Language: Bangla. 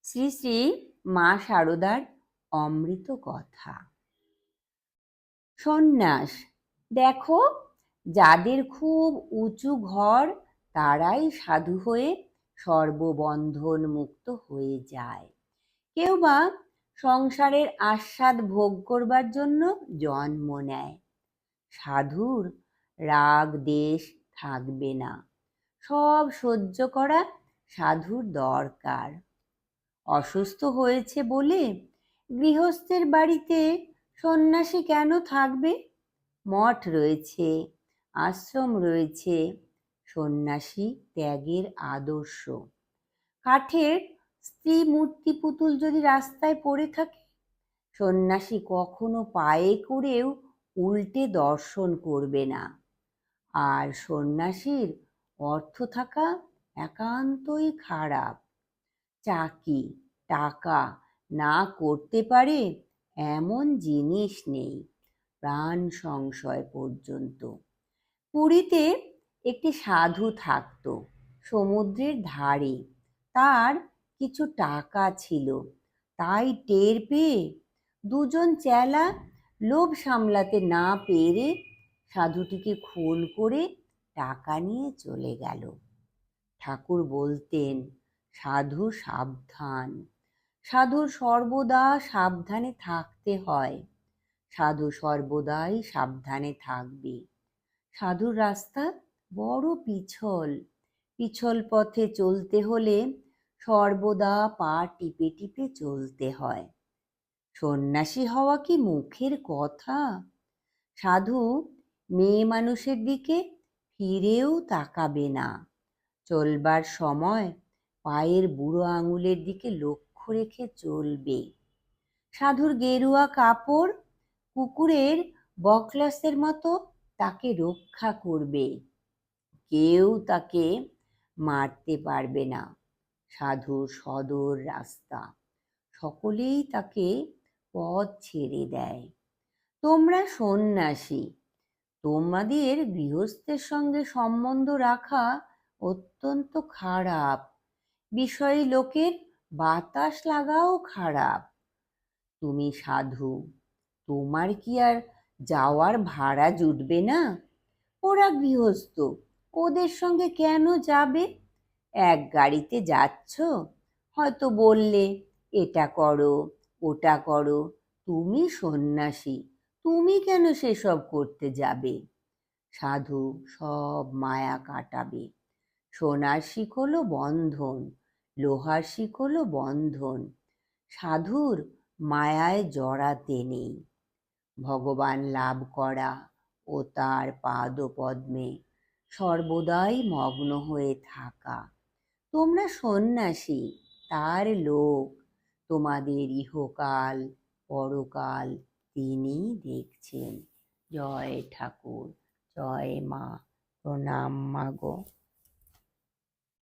শ্রী শ্রী মা শারদার অমৃত কথা। সন্ন্যাস। দেখো, যাদের খুব উঁচু ঘর তারাই সাধু হয়ে সর্ববন্ধন মুক্ত হয়ে যায়। কেউ বা সংসারের আস্বাদ ভোগ করবার জন্য জন্ম নেয়। সাধুর রাগ দেশ থাকবে না, সব সহ্য করা সাধুর দরকার। অসুস্থ হয়েছে বলে গৃহস্থের বাড়িতে সন্ন্যাসী কেন থাকবে? মঠ রয়েছে, আশ্রম রয়েছে। সন্ন্যাসী ত্যাগের আদর্শ। কাঠের স্ত্রী মূর্তি পুতুল যদি রাস্তায় পড়ে থাকে, সন্ন্যাসী কখনো পায়ে করেও উল্টে দর্শন করবে না। আর সন্ন্যাসীর অর্থ থাকা একান্তই খারাপ। চাকরি টাকা না করতে পারে এমন জিনিস নেই, প্রাণ সংশয় পর্যন্ত। পুরীতে একটি সাধু থাকত, সমুদ্রের ধারে। তার কিছু টাকা ছিল, তাই টের পেয়ে দুজন চেলা লোভ সামলাতে না পেরে সাধুটিকে খুন করে টাকা নিয়ে চলে গেল। ঠাকুর বলতেন, সাধু সাবধান। সাধুর সর্বদা সাবধানে থাকতে হয়। সাধু সর্বদাই সাবধানে থাকবে। সাধুর রাস্তা বড় পিছল। পিছল পথে চলতে হলে সর্বদা পা টিপে টিপে চলতে হয়। সন্ন্যাসী হওয়া কি মুখের কথা? সাধু মেয়ে মানুষের দিকে ফিরেও তাকাবে না। চলবার সময় পায়ের বুড়ো আঙুলের দিকে লক্ষ্য রেখে চলবে। সাধুর গেরুয়া কাপড় কুকুরের বকলাসের মতো তাকে রক্ষা করবে। কেউ তাকে মারতে পারবে না। সাধুর সদর রাস্তা, সকলেই তাকে পথ ছেড়ে দেয়। তোমরা সন্ন্যাসী, তোমাদের গৃহস্থের সঙ্গে সম্বন্ধ রাখা অত্যন্ত খারাপ। বিষয়ী লোকের বাতাস লাগাও খারাপ। তুমি সাধু, তোমার কি আর যাওয়ার ভাড়া জুটবে না? ওরা গৃহস্থ, ওদের সঙ্গে কেন যাবে? এক গাড়িতে যাচ্ছ, হয়তো বললে এটা করো ওটা করো। তুমি সন্ন্যাসী, তুমি কেন সেসব করতে যাবে? সাধু সব মায়া কাটাবে। সোনার শিকলও বন্ধন, লোহার শিকলও বন্ধন। সাধুর মায়ায় জড়াতে নেই। ভগবান লাভ করা ও তার পাদপদ্মে সর্বদাই মগ্ন হয়ে থাকা। তোমরা সন্ন্যাসী, তার লোক। তোমাদের ইহকাল পরকাল তিনি দেখছেন। জয় ঠাকুর, জয় মা। প্রণাম মা গো।